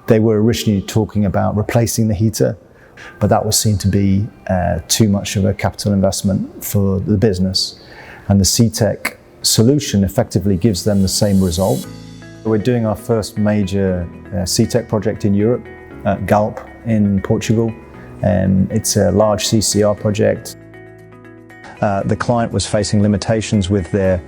They were originally talking about replacing the heater, but that was seen to be too much of a capital investment for the business. And the Cetek solution effectively gives them the same result. We're doing our first major Cetek project in Europe, at Galp in Portugal. It's a large CCR project. The client was facing limitations with their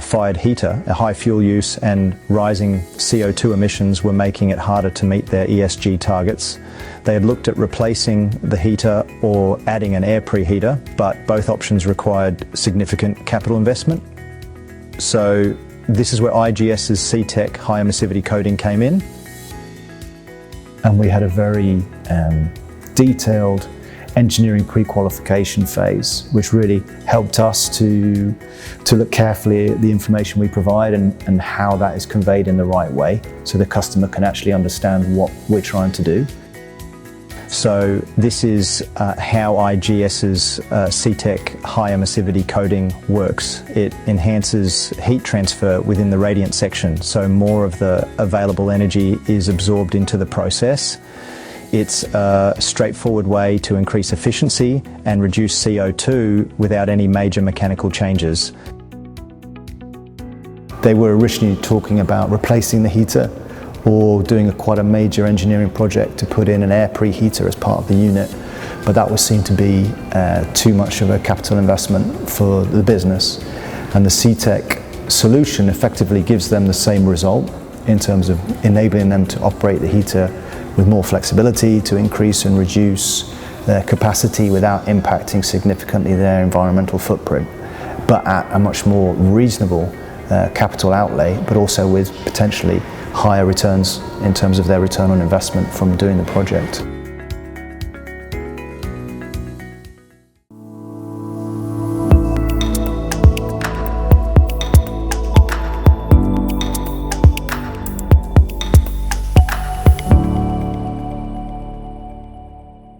fired heater. A high fuel use and rising CO2 emissions were making it harder to meet their ESG targets. They had looked at replacing the heater or adding an air preheater, but both options required significant capital investment. So this is where IGS's Cetek high-emissivity coating came in. And we had a very detailed engineering pre-qualification phase, which really helped us to look carefully at the information we provide and how that is conveyed in the right way, so the customer can actually understand what we're trying to do. So this is how IGS's Cetek high-emissivity coating works. It enhances heat transfer within the radiant section, so more of the available energy is absorbed into the process. It's a straightforward way to increase efficiency and reduce CO2 without any major mechanical changes. They were originally talking about replacing the heater or doing quite a major engineering project to put in an air preheater as part of the unit, but that was seen to be too much of a capital investment for the business. And the Cetek solution effectively gives them the same result in terms of enabling them to operate the heater with more flexibility, to increase and reduce their capacity without impacting significantly their environmental footprint, but at a much more reasonable capital outlay, but also with potentially higher returns in terms of their return on investment from doing the project.